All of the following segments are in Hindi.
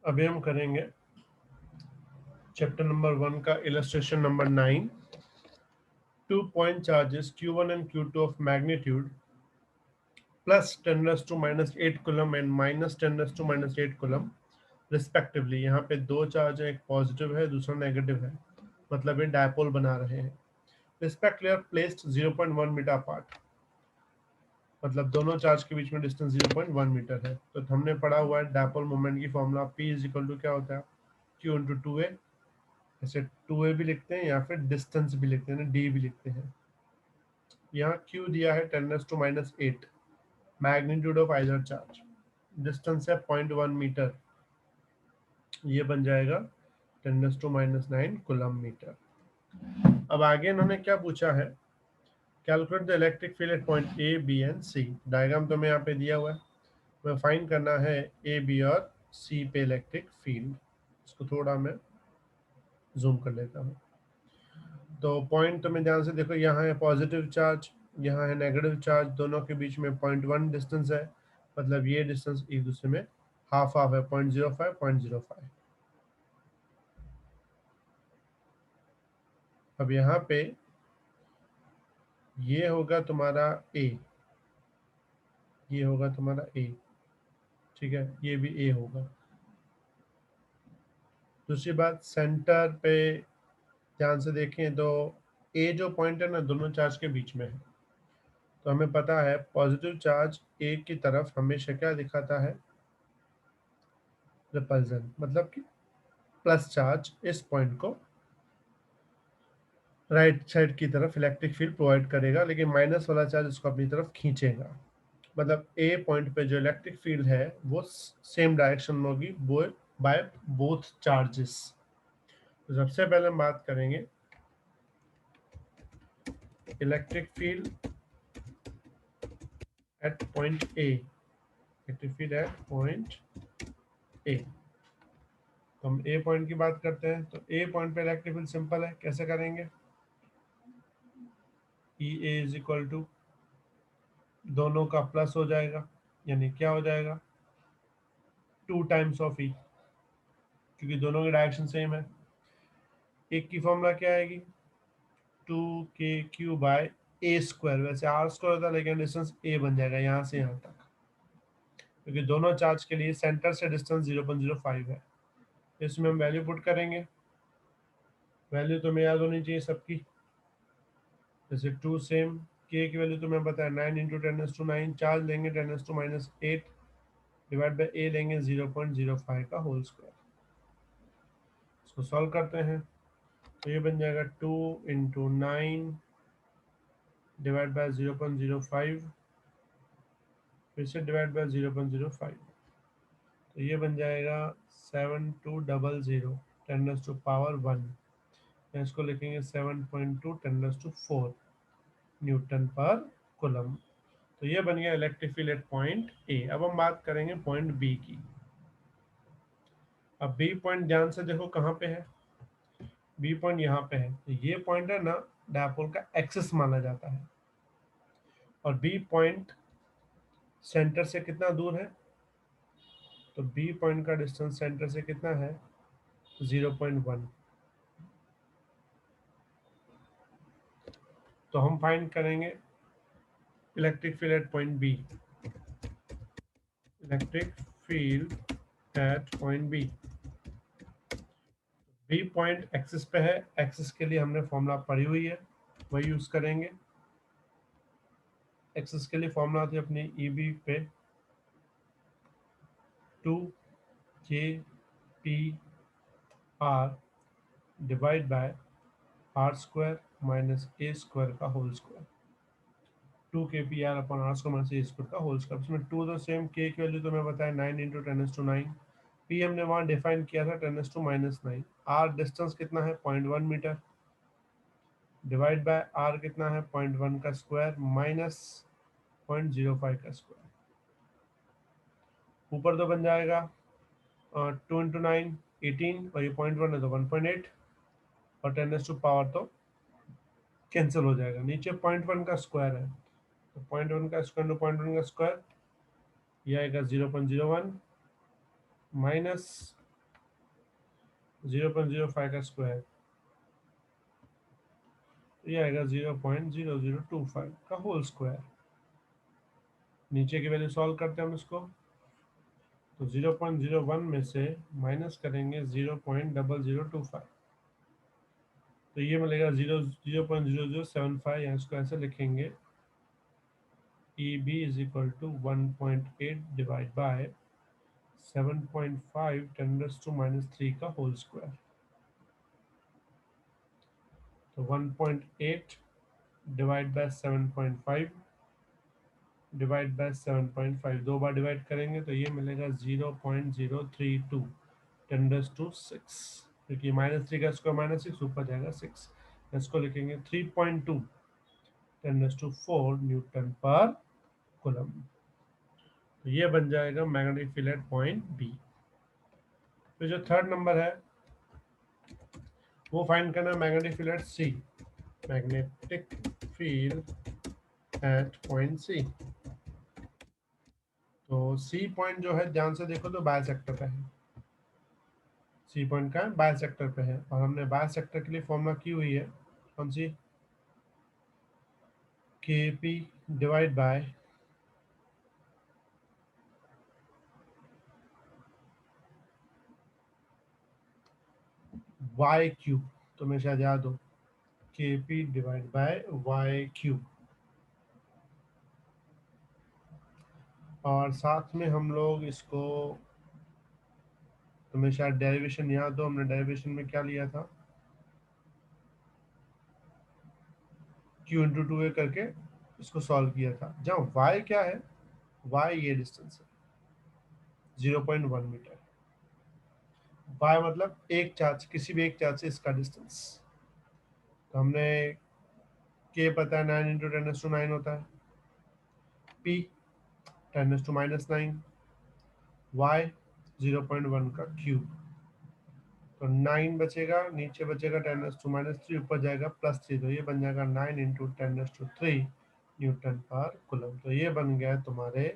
अभी हम करेंगे चैप्टर नंबर 1 का illustration number 9। 2 point charges q1 and q2 of magnitude plus 10 raised to minus 8 coulomb and minus 10 raised to minus 8 coulomb respectively. यहाँ पे दो चार्ज है, एक पॉजिटिव है दूसरा नेगेटिव है, मतलब ये डायपोल बना रहे हैं। Respectively are placed 0.1 metre apart, मतलब दोनों चार्ज के बीच में डिस्टेंस 0.1 मीटर है। तो हमने पढ़ा हुआ है डायपोल मोमेंट की formula P is equal to क्या होता है, Q इंटू 2a। ऐसे 2a भी लिखते हैं या फिर डिस्टेंस भी लिखते हैं, d भी लिखते हैं। यहाँ Q दिया है 10⁻⁸ magnitude of either charge, distance है 0.1 मीटर, ये बन जाएगा 10⁻⁹ कूलम मीटर। अब आगे इन्होंने क्या पूछा है, calculate the electric field at point A B and C. Diagram तो मैं यहाँ पे दिया हुआ है, मैं फाइंड करना है ए बी और सी पे इलेक्ट्रिक फील्ड। इसको थोड़ा मैं जूम कर लेता हूँ। तो पॉइंट तो मैं ध्यान से देखो, यहाँ है पॉजिटिव चार्ज, यहाँ है नेगेटिव चार्ज, दोनों के बीच में 0.1 डिस्टेंस है, मतलब ये डिस्टेंस एक दूसरे में हाफ हाफ है, 0.05 0.05। अब यहाँ पे ये होगा तुम्हारा ए, ये होगा तुम्हारा ए, ठीक है, ये भी ए होगा। दूसरी बात, सेंटर पे ध्यान से देखें तो ए जो पॉइंट है ना, दोनों चार्ज के बीच में है। तो हमें पता है पॉजिटिव चार्ज ए की तरफ हमेशा क्या दिखाता है, रिपल्जन, मतलब कि प्लस चार्ज इस पॉइंट को राइट साइड की तरफ इलेक्ट्रिक फील्ड प्रोवाइड करेगा, लेकिन माइनस वाला चार्ज इसको अपनी तरफ खींचेगा। मतलब ए पॉइंट पे जो इलेक्ट्रिक फील्ड है वो सेम डायरेक्शन में होगी बाय बोथ चार्जेस। तो सबसे पहले हम बात करेंगे electric field at point A, electric field at point ए। तो हम ए पॉइंट की बात करते हैं, तो ए पॉइंट पे इलेक्ट्रिक फील्ड सिंपल है, कैसे करेंगे, ई ए इज इक्वल टू दोनों का प्लस हो जाएगा, यानी क्या हो जाएगा 2 टाइम्स ऑफ ई, क्योंकि दोनों की डायरेक्शन सेम है। एक की फॉर्मूला क्या आएगी, 2k³ बाय ए स्क्वायर, वैसे आर स्क्वायर होता है लेकिन डिस्टेंस ए बन जाएगा यहाँ से यहाँ तक, क्योंकि दोनों चार्ज के लिए सेंटर से डिस्टेंस 0.05 है। इसमें हम वैल्यू पुट करेंगे, वैल्यू तो मैं याद होनी चाहिए सबकी, जैसे 2 सेम, के की वैल्यू तो मैं बताया 9 इंटू 10⁻⁹, चार्ज लेंगे 10⁻⁻8 डिवाइड बाई ए लेंगे 0.05 का होल स्क्वायर। इसको सॉल्व करते हैं तो ये बन जाएगा 2 इंटू 9 डिवाइड बाई 0.05, फिर से डिवाइड बाई 0.05, तो ये बन जाएगा 7200 10⁻⁴ इसको लिखेंगे 7.2 10⁻⁴ न्यूटन पर कूलम। तो ये बन गया इलेक्ट्रिक फील्ड एट पॉइंट ए। अब हम बात करेंगे पॉइंट बी की। अब बी पॉइंट ध्यान से देखो कहाँ पे है, बी पॉइंट यहाँ पे है। तो ये पॉइंट है ना डायपोल का एक्सिस माना जाता है, और बी पॉइंट सेंटर से कितना दूर है, तो बी पॉइंट का डिस्टेंस सेंटर से कितना है 0.1। तो हम फाइंड करेंगे electric field at point B, electric field at point B. B point axis पे है, एक्सिस के लिए हमने फॉर्मूला पढ़ी हुई है, वही यूज करेंगे। एक्सिस के लिए फॉर्मूला थी अपनी ई बी पे 2k p r divide by r square minus a square का whole square, 2k p r upon r square minus a square का होल स्क्वायर। इसमें 2 तो सेम, k की वैल्यू तो मैं बताया 9 इंटू 10⁻⁹, p हमने वहाँ डिफाइन किया था 10⁻⁹, r डिस्टेंस कितना है 0.1 मीटर, डिवाइड बाय r कितना है 0.1 का स्क्वायर माइनस 0.05 का स्क्वायर। ऊपर तो बन जाएगा 2 इंटू 9 18, और ये 0.1 है तो 1.8, और 10⁻⁴ तो कैंसिल हो जाएगा। नीचे 0.1 का स्क्वायर है, तो 0.1 का स्क्वायर इंटू 0.1 का स्क्वायर, ये आएगा 0.01 माइनस 0.05 का स्क्वायर, ये आएगा 0.0025 का होल स्क्वायर। नीचे की वैल्यू सॉल्व करते हैं हम इसको, तो 0.01 में से माइनस करेंगे 0.0025, तो ये मिलेगा 0.0075, या इसको ऐसे लिखेंगे EB is equal to 1.8 divide by 7.5 10⁻³ का होल स्क्वायर। तो 1.8 डिवाइड बाय 7.5 डिवाइड बाय 7.5, दो बार डिवाइड करेंगे तो ये मिलेगा 0.032 10⁻⁶, क्योंकि -3 का स्क्वायर -6, ऊपर जाएगा 6। इसको लिखेंगे 3.2 10⁻⁴ न्यूटन पर कूलम। तो ये बन जाएगा magnetic field at point B. तो जो थर्ड नंबर है वो फाइंड करना है magnetic field at C, magnetic field at point C. तो सी पॉइंट जो है ध्यान से देखो तो बायसेक्टर पे है, सी पॉइंट का बायसेक्टर पे है, और हमने बायसेक्टर के लिए फॉर्मूला की हुई है कौन सी, K P divide by Y cube. तो मैं शायद याद हो, K P divide by Y cube. और साथ में हम लोग इसको, तुम्हें शायद डेरिवेशन याद हो, हमने डेरिवेशन में क्या लिया था, q इंटू टू ए करके इसको सॉल्व किया था, जहाँ y क्या है, y ये डिस्टेंस है 0.1 मीटर। y मतलब एक चार्ज, किसी भी एक चार्ज से इसका डिस्टेंस। तो हमने k पता है 9 इंटू 10⁻⁹ होता है, p 10⁻⁻⁹, y 0.1 का क्यूब। तो 9 बचेगा, नीचे बचेगा 10⁻⁻3, ऊपर जाएगा +3, तो ये बन जाएगा 9 इंटू 10⁻³ न्यूटन पर कूलम। तो ये बन गया तुम्हारे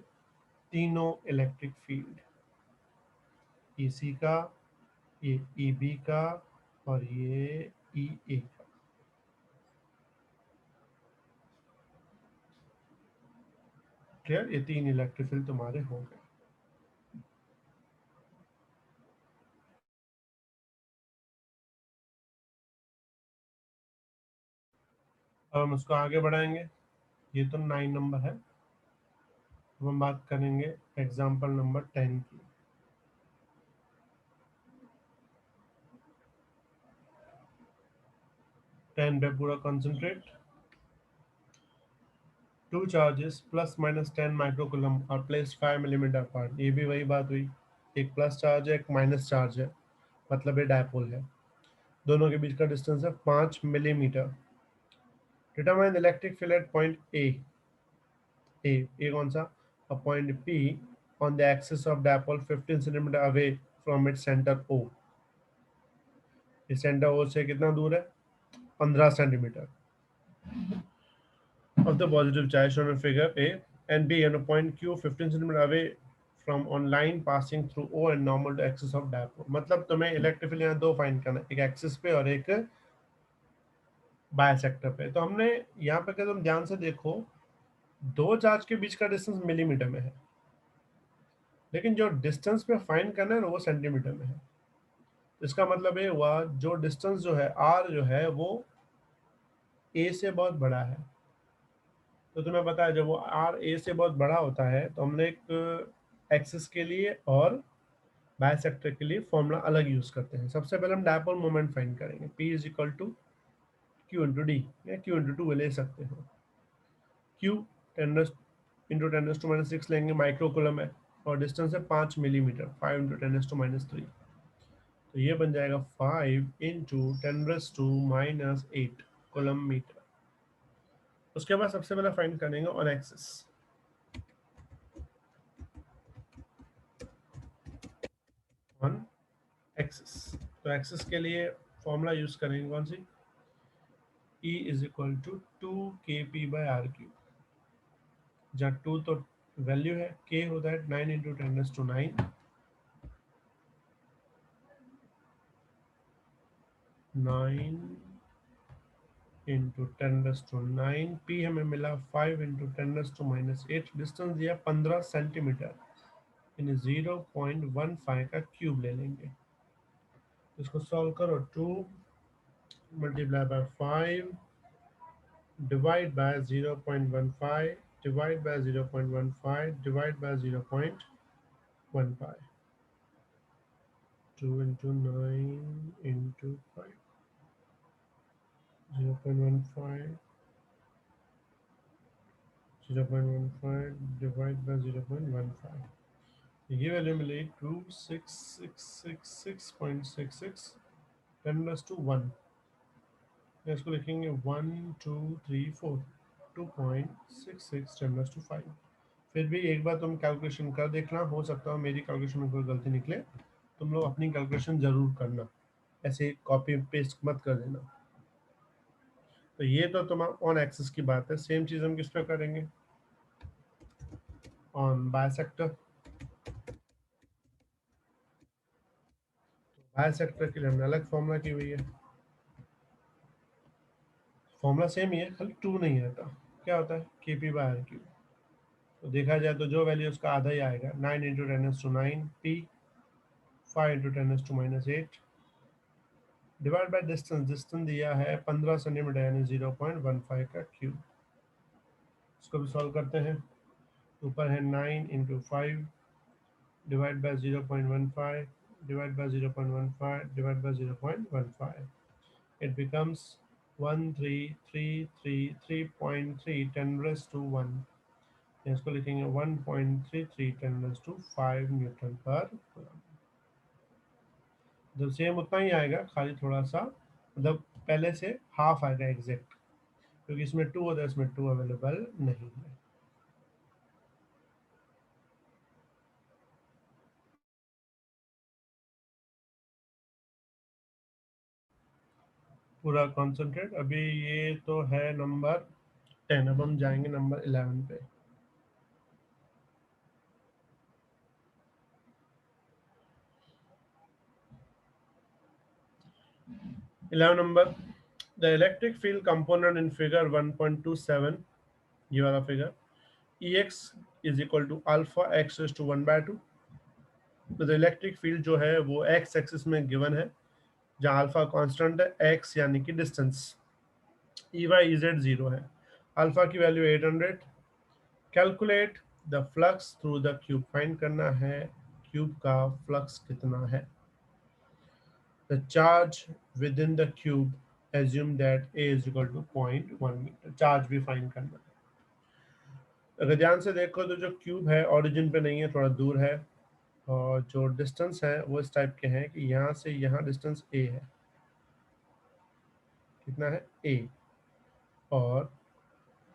तीनों इलेक्ट्रिक फील्ड, EC का, ये EB का, और ये EA का। क्लियर, ये तीन इलेक्ट्रिक फील्ड तुम्हारे हो गए। अब हम उसको आगे बढ़ाएंगे, ये तो 9 नंबर है। अब हम बात करेंगे एग्जाम्पल नंबर 10 की। 10 पे पूरा concentrate. Two charges plus minus 10 microcoulomb और प्लेस 5 मिलीमीटर अपार्ट। ये भी वही बात हुई, एक प्लस चार्ज है, एक माइनस चार्ज है, मतलब ये डायपोल है, दोनों के बीच का डिस्टेंस है 5 millimetre. Determine electric field at point A कौन सा, point P on the axis of dipole 15 centimetre away from its centre O. इस सेंटर ओ से कितना दूर है, 15 centimetre of the positive charge shown in figure A, and B on a point Q 15 cm away from on line passing through O and normal to axis of dipole। मतलब तुम्हें इलेक्ट्रिक फील्ड यहाँ दो फाइंड करना है, एक एक्सिस पे और एक बायसेक्टर पे। तो हमने यहाँ पे, अगर तुम ध्यान से देखो, दो चार्ज के बीच का डिस्टेंस मिलीमीटर में है, लेकिन जो डिस्टेंस पे फाइंड करना है ना वो सेंटीमीटर में है। इसका मतलब ये हुआ, जो डिस्टेंस जो है R जो है वो A से बहुत बड़ा है। तो तुम्हें पता है जब वो आर ए से बहुत बड़ा होता है तो हमने एक एक्सिस के लिए और बायसेक्टर के लिए फॉर्मूला अलग यूज करते हैं। सबसे पहले हम डायपोल मोमेंट फाइंड करेंगे, P is equal to Q into D, या क्यू इंटू टू ले सकते हो। क्यू 10 इंटू 10⁻⁶ लेंगे, माइक्रो कूलम है, और डिस्टेंस है 5 मिलीमीटर, 5 इंटू 10⁻⁻3। तो ये बन जाएगा 5 इंटू 10⁻⁻8 कूलम मीटर। उसके बाद सबसे पहले फाइंड करेंगे ऑन एक्सिस, ऑन एक्सिस। तो एक्सिस के लिए फॉर्मूला यूज करेंगे कौन सी, E is equal to 2kp/r³। जहाँ 2 तो वैल्यू है, k होता है 9 इंटू 10⁻⁹, 9 इंटू 10⁻⁹ पी हमें मिला 5 इंटू 10⁻⁻8, डिस्टेंस दिया 15 सेंटीमीटर, यानी 0.15 का क्यूब ले लेंगे। इसको सॉल्व करो, 2 multiply by 5 divide by 0.15 divide by 0.15 divide by 0.15, 2 into 9 into 5, 0.15 divide by 0.15, ये वैल्यू मिलेगी 2666.66 10⁻⁴ इसको लिखेंगे 1 2 3 4 2.66 10⁻⁵। फिर भी एक बार तुम कैलकुलेशन कर देखना, हो सकता है मेरी कैलकुलेशन में कोई गलती निकले, तुम लोग अपनी कैलकुलेशन जरूर करना, ऐसे कॉपी पेस्ट मत कर देना। तो ये तो तुम्हारा ऑन एक्सिस की बात है, सेम चीज हम किस पे करेंगे, ऑन बायसेक्टर। बायसेक्टर के लिए हमने अलग फॉर्मूला की हुई है, फॉर्मूला सेम ही है, खाली 2 नहीं रहता। क्या होता है, KP/RQ। तो देखा जाए तो जो वैल्यू उसका आधा ही आएगा, 9 into 10⁻⁹ P, 5 into 10⁻⁻8 divide by distance, distance दिया है 15 सेंटीमीटर यानी 0.15 का क्यूब। इसको भी सॉल्व करते हैं, ऊपर है 9 into 5 divide by 0.15 divide by 0.15 divide by 0.15, it becomes 13333.3 10⁻⁴ इसको लिखेंगे 1.33 10⁻⁵ न्यूटन पर कूलम। जब सेम उतना ही आएगा, खाली थोड़ा सा मतलब पहले से हाफ आएगा एग्जैक्ट, क्योंकि इसमें 2 होता है, इसमें 2 अवेलेबल नहीं है। पूरा कॉन्सेंट्रेट। अभी ये तो है नंबर 10, अब हम जाएंगे नंबर 11 पे। 11 number, the electric field component in figure 1.27, ये वाला figure, Ex is equal to alpha X to 1/2। तो इलेक्ट्रिक फील्ड जो है वो एक्स एक्सिस में गिवन है, जहाँ अल्फा कांस्टेंट है, एक्स यानी कि डिस्टेंस, ई वाई इजेड 0 है, अल्फा की value 800। Calculate the flux through the cube, find करना है क्यूब का फ्लक्स कितना है। The charge within the cube, assume that A is equal to 0.1 metre, charge भी फाइंड करना है। अगर ध्यान से देखो तो जो क्यूब है ओरिजिन पे नहीं है, थोड़ा दूर है, और जो डिस्टेंस है वो इस टाइप के हैं कि यहाँ से यहाँ डिस्टेंस ए है, कितना है ए, और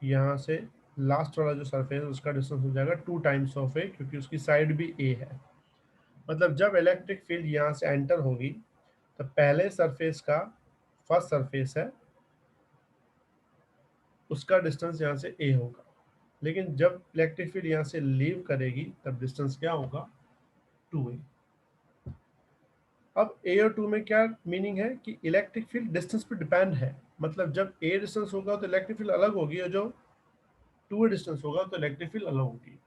यहाँ से लास्ट वाला जो सरफेस है उसका डिस्टेंस हो जाएगा 2 टाइम्स ऑफ ए, क्योंकि उसकी साइड भी ए है। मतलब जब इलेक्ट्रिक फील्ड यहाँ से एंटर होगी तो पहले सरफेस का, फर्स्ट सरफेस है उसका डिस्टेंस यहाँ से ए होगा, लेकिन जब इलेक्ट्रिक फील्ड यहाँ से लीव करेगी तब डिस्टेंस क्या होगा, 2a। अब ए और 2 में क्या मीनिंग है कि इलेक्ट्रिक फील्ड डिस्टेंस पे डिपेंड है, मतलब जब ए डिस्टेंस होगा तो इलेक्ट्रिक फील्ड अलग होगी, और जो 2a डिस्टेंस होगा तो इलेक्ट्रिक फील्ड अलग होगी।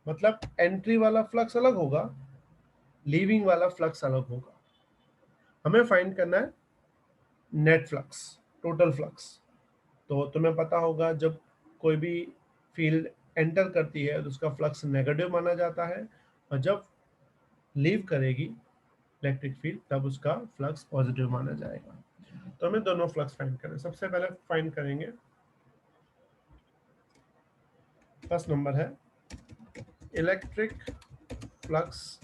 मतलब एंट्री वाला फ्लक्स अलग होगा, लीविंग वाला फ्लक्स अलग होगा। हमें फाइंड करना है नेट फ्लक्स, टोटल फ्लक्स। तो तुम्हें पता होगा जब कोई भी फील्ड एंटर करती है तो उसका फ्लक्स नेगेटिव माना जाता है, और जब लीव करेगी इलेक्ट्रिक फील्ड तब उसका फ्लक्स पॉजिटिव माना जाएगा। तो हमें दोनों फ्लक्स फाइंड करें। सबसे पहले फाइंड करेंगे, फर्स्ट नंबर है electric flux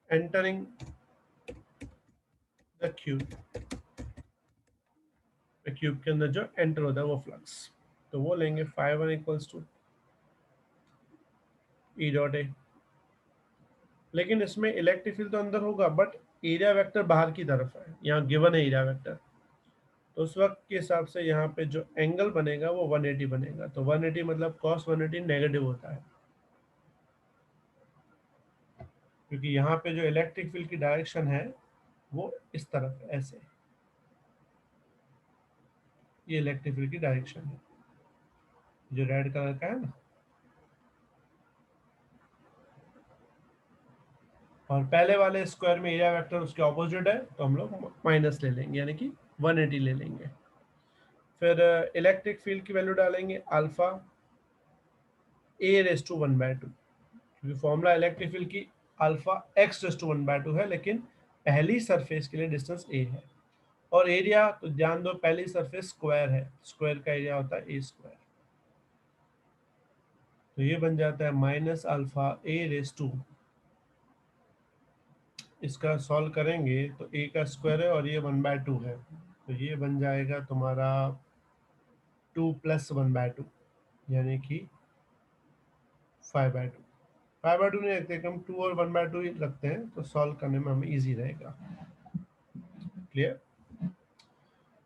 entering the cube, cube के अंदर जो एंटर होता है वो फ्लक्स, तो वो लेंगे 5 equals to E dot A. लेकिन इसमें इलेक्ट्रिक फील्ड तो अंदर होगा, बट एरिया वेक्टर बाहर की तरफ है, यहाँ गिवन है एरिया वेक्टर, तो उस वक्त के हिसाब से यहाँ पे जो एंगल बनेगा वो 180 बनेगा। तो 180 मतलब cos 180 नेगेटिव होता है, क्योंकि यहाँ पे जो इलेक्ट्रिक फील्ड की डायरेक्शन है वो इस तरफ है, ऐसे। ये इलेक्ट्रिक फील्ड की डायरेक्शन है, जो रेड कलर का है ना। और पहले वाले स्क्वायर में एरिया वेक्टर उसके ऑपोजिट है, तो हम लोग माइनस ले लेंगे, यानी कि 180 ले लेंगे। फिर इलेक्ट्रिक फील्ड की वैल्यू डालेंगे अल्फा ए रेस टू 1/2, क्योंकि फॉर्मूला इलेक्ट्रिक फील्ड की अल्फा एक्स रेस टू 1/2 है, लेकिन पहली सरफेस के लिए डिस्टेंस ए है। और एरिया तो ध्यान दो, पहली सरफेस स्क्वायर है, स्क्वायर का एरिया होता है ए स्क्वायर। तो ये बन जाता है minus alpha A raise to, इसका सॉल्व करेंगे तो ए का स्क्वायर है और ये 1/2 है, तो ये बन जाएगा तुम्हारा 2 + 1/2, यानी कि 5/2। 5/2 नहीं रखते, हम 2 और 1/2 ही रखते हैं, तो सॉल्व करने में हमें इजी रहेगा। क्लियर?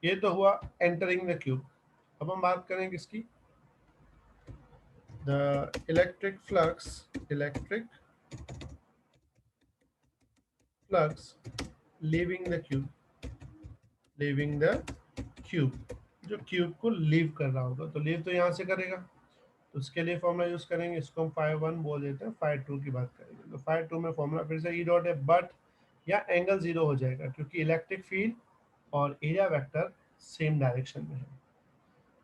ये तो हुआ एंटरिंग द क्यूब। अब हम बात करें किसकी, the electric flux leaving the cube, जो क्यूब को लीव कर रहा होगा, तो लीव तो यहाँ से करेगा, तो उसके लिए फॉर्मूला यूज करेंगे, इसको हम φ1 बोल देते हैं, φ2 की बात करेंगे, तो φ2 में फॉर्मूला फिर से ई डॉट है, बट या एंगल जीरो हो जाएगा, क्योंकि इलेक्ट्रिक फील्ड और एरिया वेक्टर सेम डायरेक्शन में है।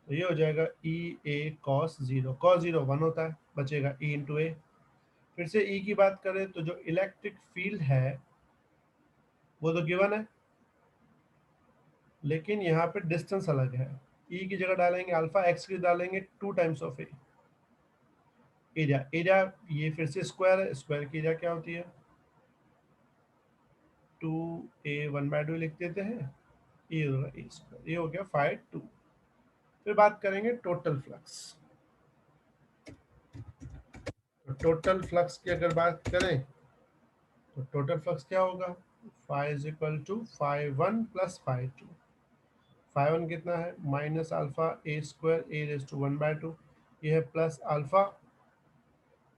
तो ये हो जाएगा ई ए कॉस जीरो, कॉस जीरो 1 होता है, बचेगा ई इंटू ए। फिर से ई की बात करें तो जो इलेक्ट्रिक फील्ड है वो तो गिवन है, लेकिन यहाँ पे डिस्टेंस अलग है। ई की जगह डालेंगे अल्फा, एक्स की डालेंगे 2 टाइम्स ऑफ ए। एरिया ये फिर से स्क्वायर है, स्क्वायर की एरिया क्या होती है, 2a 1/2 लिख देते हैं, ये होगा ए स्क्वायर, ये हो गया φ2। फिर बात करेंगे टोटल फ्लक्स। तो टोटल फ्लक्स की अगर बात करें तो टोटल फ्लक्स क्या होगा, फाई इज इक्वल टू φ1 + φ2। φ1 कितना है, minus alpha a square a raise to 1/2, ये है plus alpha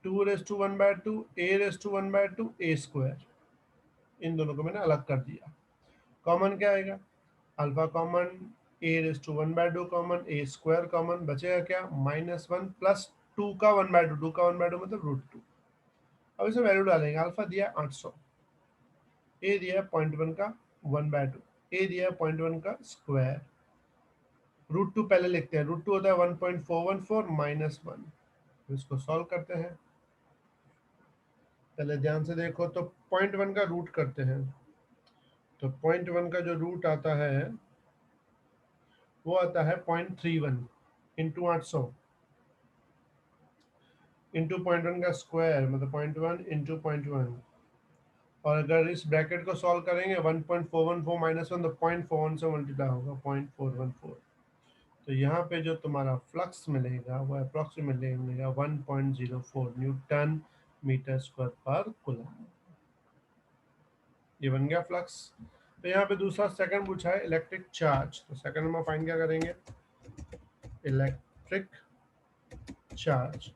2 raise to 1/2 a raise to 1/2 a square. इन दोनों को मैंने अलग कर दिया। कॉमन क्या आएगा, alpha common, a raise to 1/2 common, a square common, बचेगा क्या -1 + 2 का 1/2, 2 का 1/2 मतलब √2। अब इसे वैल्यू डालेंगे, अल्फा दिया 800, ए दिया 0.1 का 1/2, ए दिया 0.1 का स्क्वायर, √2 पहले लिखते हैं, √2 होता है 1.414 -1। इसको सॉल्व करते हैं, पहले ध्यान से देखो, तो 0.1 का रूट करते हैं, तो 0.1 का जो रूट आता है वो आता है 0.31 इंटू 800 इंटू 0.1 का स्क्वायर, मतलब 0.1 इंटू 0.1। और अगर इस ब्रैकेट को सॉल्व करेंगे 1.414 -1, तो 0.41 से मल्टीप्लाई होगा 0.414। तो यहाँ पे जो तुम्हारा फ्लक्स मिलेगा वो अप्रोक्सीमेटली मिलेगा 1.04 न्यूटन मीटर स्क्वायर पर कूलम। ये बन गया फ्लक्स। तो यहाँ पे दूसरा सेकंड पूछा है इलेक्ट्रिक चार्ज, तो सेकंड में फाइंड क्या करेंगे, इलेक्ट्रिक चार्ज।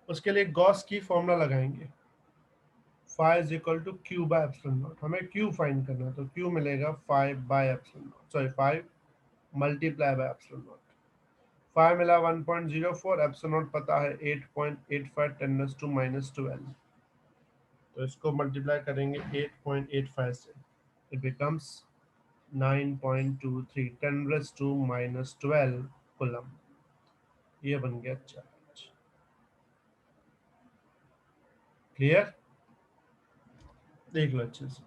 उसके लिए गॉस की फॉर्मूला लगाएंगे, phi is equal to Q by epsilon nought. हमें क्यू फाइंड करना है, तो क्यू मिलेगा 5 मल्टीप्लाई बाय एप्सिलॉन नॉट। 5 मिला 1.04, एप्सिलॉन नॉट पता है 8.85 10⁻⁻12। तो इसको मल्टीप्लाई करेंगे 8.85 से, इट बिकम्स 9.23 10⁻⁻12 कूलम। ये बन गया चार्ज। क्लियर? देख लो अच्छे से।